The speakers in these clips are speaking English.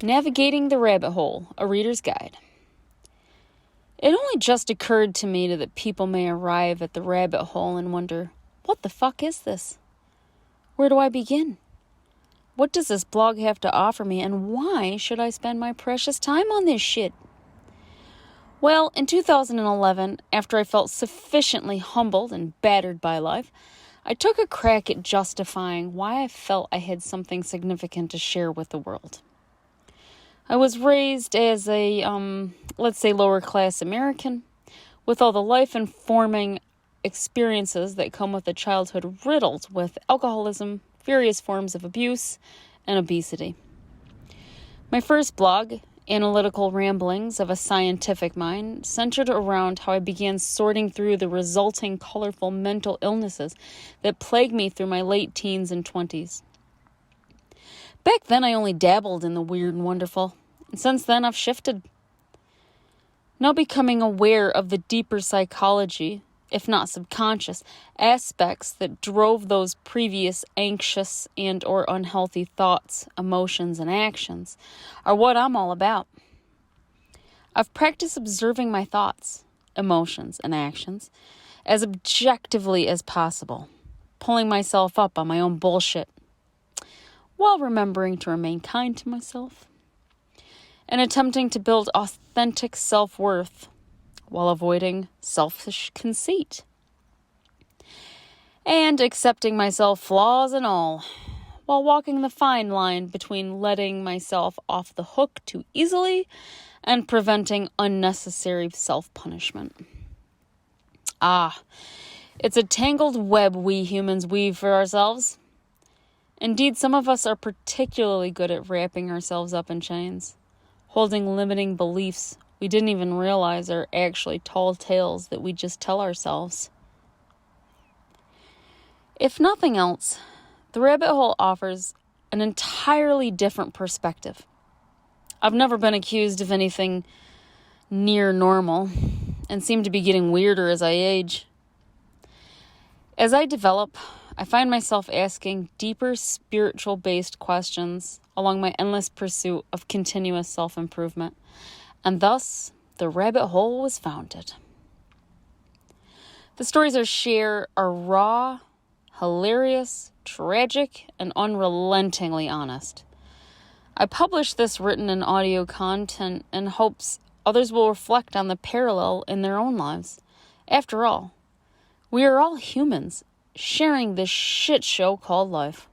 Navigating the Rabbit Hole, a Reader's Guide. It only just occurred to me that people may arrive at the rabbit hole and wonder, what the fuck is this? Where do I begin? What does this blog have to offer me, and why should I spend my precious time on this shit? Well, in 2011, after I felt sufficiently humbled and battered by life, I took a crack at justifying why I felt I had something significant to share with the world. I was raised as a, let's say, lower-class American, with all the life-informing experiences that come with a childhood riddled with alcoholism, various forms of abuse, and obesity. My first blog, Analytical Ramblings of a Scientific Mind, centered around how I began sorting through the resulting colorful mental illnesses that plagued me through my late teens and 20s. Back then, I only dabbled in the weird and wonderful, and since then, I've shifted. Now becoming aware of the deeper psychology, if not subconscious, aspects that drove those previous anxious and or unhealthy thoughts, emotions, and actions are what I'm all about. I've practiced observing my thoughts, emotions, and actions as objectively as possible, pulling myself up on my own bullshit, while remembering to remain kind to myself, and attempting to build authentic self-worth while avoiding selfish conceit, and accepting myself, flaws and all, while walking the fine line between letting myself off the hook too easily and preventing unnecessary self-punishment. It's a tangled web we humans weave for ourselves. Indeed, some of us are particularly good at wrapping ourselves up in chains, holding limiting beliefs we didn't even realize are actually tall tales that we just tell ourselves. If nothing else, the rabbit hole offers an entirely different perspective. I've never been accused of anything near normal and seem to be getting weirder as I age. As I develop, I find myself asking deeper spiritual-based questions along my endless pursuit of continuous self-improvement, and thus the rabbit hole was founded. The stories I share are raw, hilarious, tragic, and unrelentingly honest. I publish this written and audio content in hopes others will reflect on the parallel in their own lives. After all, we are all humans sharing this shit show called life.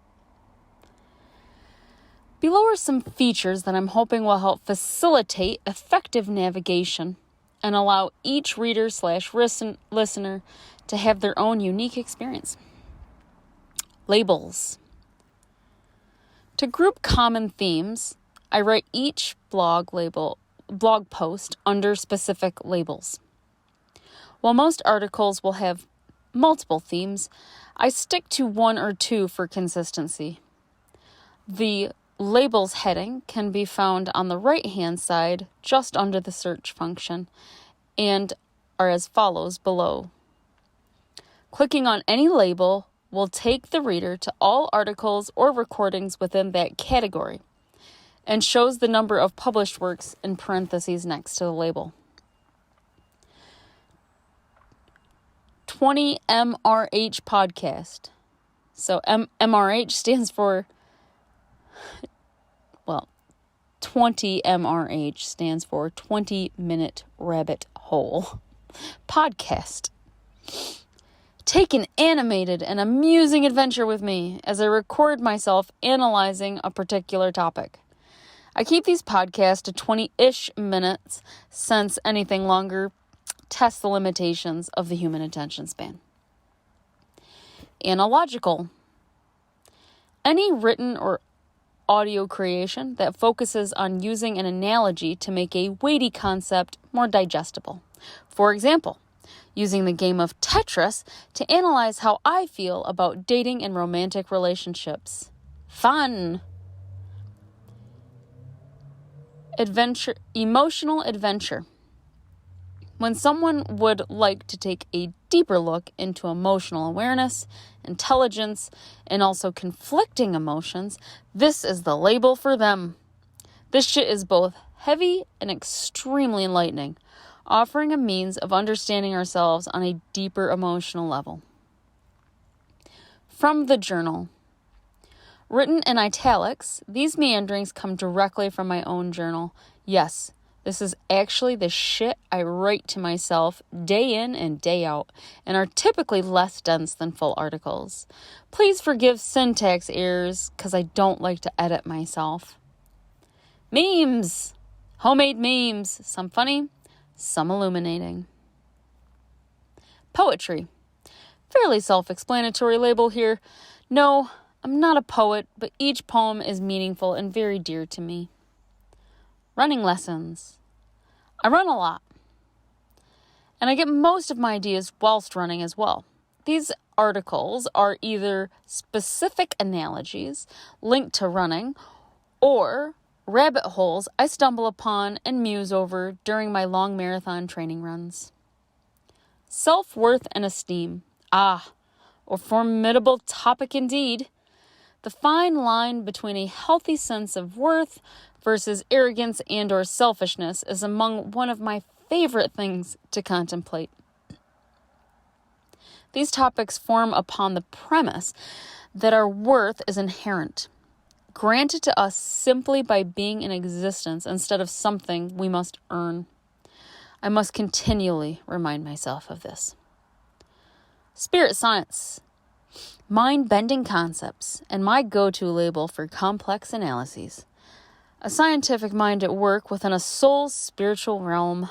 Below are some features that I'm hoping will help facilitate effective navigation and allow each reader/listener to have their own unique experience. Labels. To group common themes, I write each blog post under specific labels. While most articles will have multiple themes, I stick to one or two for consistency. The labels heading can be found on the right-hand side, just under the search function, and are as follows below. Clicking on any label will take the reader to all articles or recordings within that category, and shows the number of published works in parentheses next to the label. 20 MRH podcast. So MRH stands for, 20 MRH stands for 20-minute rabbit hole podcast. Take an animated and amusing adventure with me as I record myself analyzing a particular topic. I keep these podcasts to 20-ish minutes, since anything longer tests the limitations of the human attention span. Analogical. Any written or audio creation that focuses on using an analogy to make a weighty concept more digestible. For example, using the game of Tetris to analyze how I feel about dating and romantic relationships. Fun! Emotional adventure. When someone would like to take a deeper look into emotional awareness, intelligence, and also conflicting emotions, this is the label for them. This shit is both heavy and extremely enlightening, offering a means of understanding ourselves on a deeper emotional level. From the journal. Written in italics, these meanderings come directly from my own journal. Yes, this is actually the shit I write to myself day in and day out, and are typically less dense than full articles. Please forgive syntax errors, because I don't like to edit myself. Memes! Homemade memes. Some funny, some illuminating. Poetry. Fairly self-explanatory label here. No, I'm not a poet, but each poem is meaningful and very dear to me. Running lessons. I run a lot. And I get most of my ideas whilst running as well. These articles are either specific analogies linked to running or rabbit holes I stumble upon and muse over during my long marathon training runs. Self-worth and esteem. A formidable topic indeed. The fine line between a healthy sense of worth versus arrogance and or selfishness is among one of my favorite things to contemplate. These topics form upon the premise that our worth is inherent, granted to us simply by being in existence instead of something we must earn. I must continually remind myself of this. Spirit science. Mind-bending concepts, and my go-to label for complex analyses. A scientific mind at work within a soul's spiritual realm.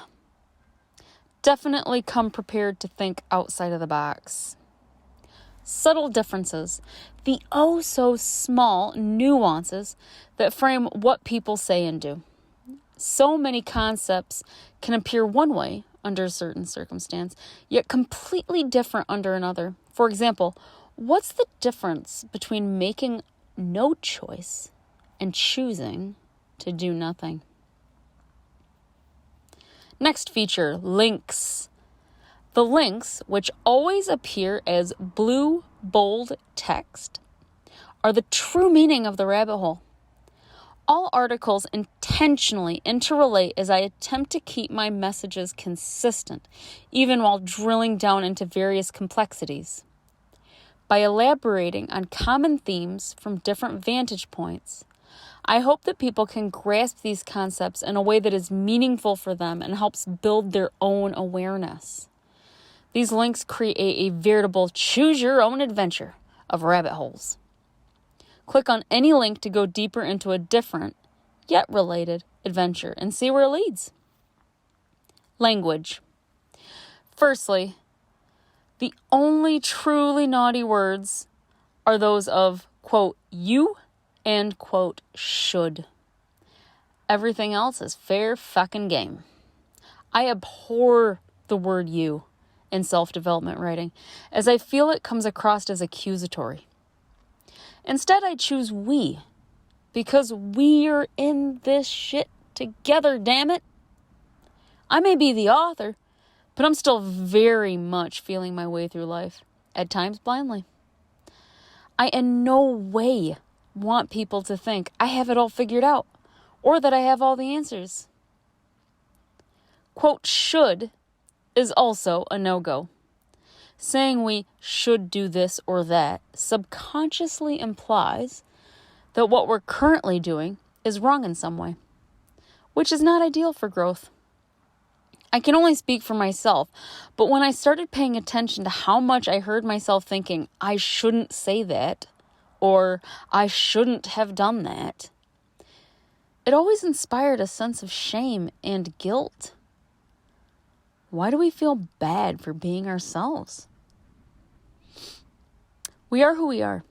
Definitely come prepared to think outside of the box. Subtle differences, the oh-so-small nuances that frame what people say and do. So many concepts can appear one way under a certain circumstance, yet completely different under another. For example, what's the difference between making no choice and choosing to do nothing? Next feature, links. The links, which always appear as blue, bold text, are the true meaning of the rabbit hole. All articles intentionally interrelate as I attempt to keep my messages consistent, even while drilling down into various complexities. By elaborating on common themes from different vantage points, I hope that people can grasp these concepts in a way that is meaningful for them and helps build their own awareness. These links create a veritable choose-your-own-adventure of rabbit holes. Click on any link to go deeper into a different, yet related, adventure and see where it leads. Language. Firstly, the only truly naughty words are those of, quote, you and, quote, should. Everything else is fair fucking game. I abhor the word you in self-development writing, as I feel it comes across as accusatory. Instead, I choose we, because we're in this shit together, damn it. I may be the author, but I'm still very much feeling my way through life, at times blindly. I in no way want people to think I have it all figured out, or that I have all the answers. Quote, should is also a no-go. Saying we should do this or that subconsciously implies that what we're currently doing is wrong in some way, which is not ideal for growth. I can only speak for myself, but when I started paying attention to how much I heard myself thinking, I shouldn't say that, or I shouldn't have done that, it always inspired a sense of shame and guilt. Why do we feel bad for being ourselves? We are who we are.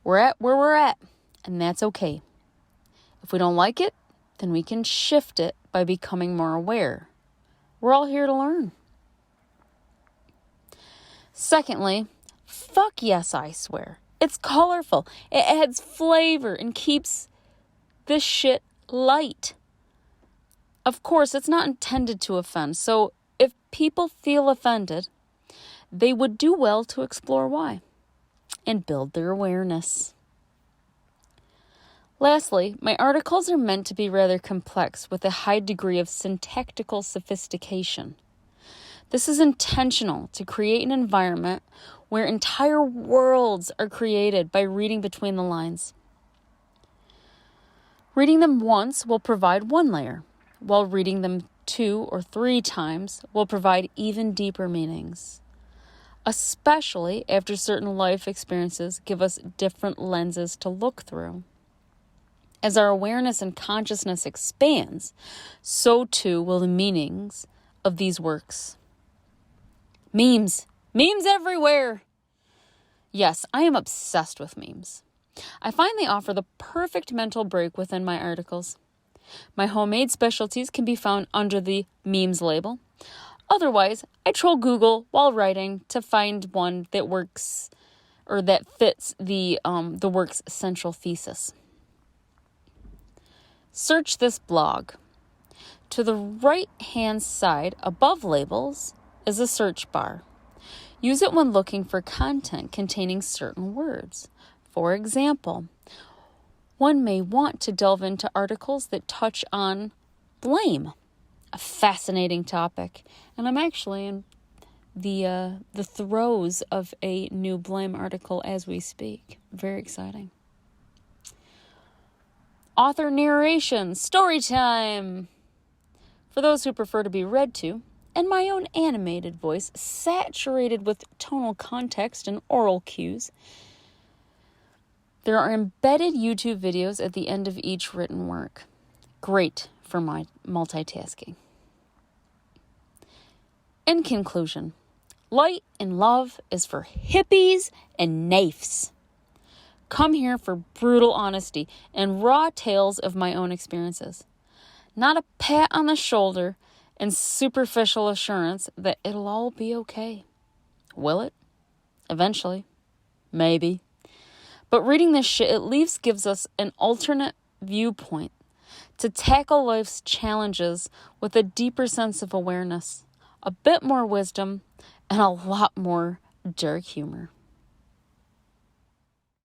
We're at where we're at, and that's okay. If we don't like it, then we can shift it by becoming more aware. We're all here to learn. Secondly, fuck yes, I swear. It's colorful. It adds flavor and keeps this shit light. Of course, it's not intended to offend, so if people feel offended, they would do well to explore why and build their awareness. Lastly, my articles are meant to be rather complex with a high degree of syntactical sophistication. This is intentional to create an environment where entire worlds are created by reading between the lines. Reading them once will provide one layer, while reading them 2 or 3 times will provide even deeper meanings, especially after certain life experiences give us different lenses to look through. As our awareness and consciousness expands, so too will the meanings of these works. Memes everywhere. Yes, I am obsessed with memes. I find they offer the perfect mental break within my articles. My homemade specialties can be found under the memes label. Otherwise, I troll Google while writing to find one that works or that fits the work's central thesis. Search this blog. To the right-hand side above labels is a search bar. Use it when looking for content containing certain words. For example, one may want to delve into articles that touch on blame, a fascinating topic. And I'm actually in the throes of a new blame article as we speak. Very exciting. Author narration, story time. For those who prefer to be read to, and my own animated voice saturated with tonal context and oral cues, there are embedded YouTube videos at the end of each written work. Great for my multitasking. In conclusion, Light and Love is for hippies and naifs. Come here for brutal honesty and raw tales of my own experiences. Not a pat on the shoulder and superficial assurance that it'll all be okay. Will it? Eventually. Maybe. But reading this shit at least gives us an alternate viewpoint to tackle life's challenges with a deeper sense of awareness, a bit more wisdom, and a lot more dark humor.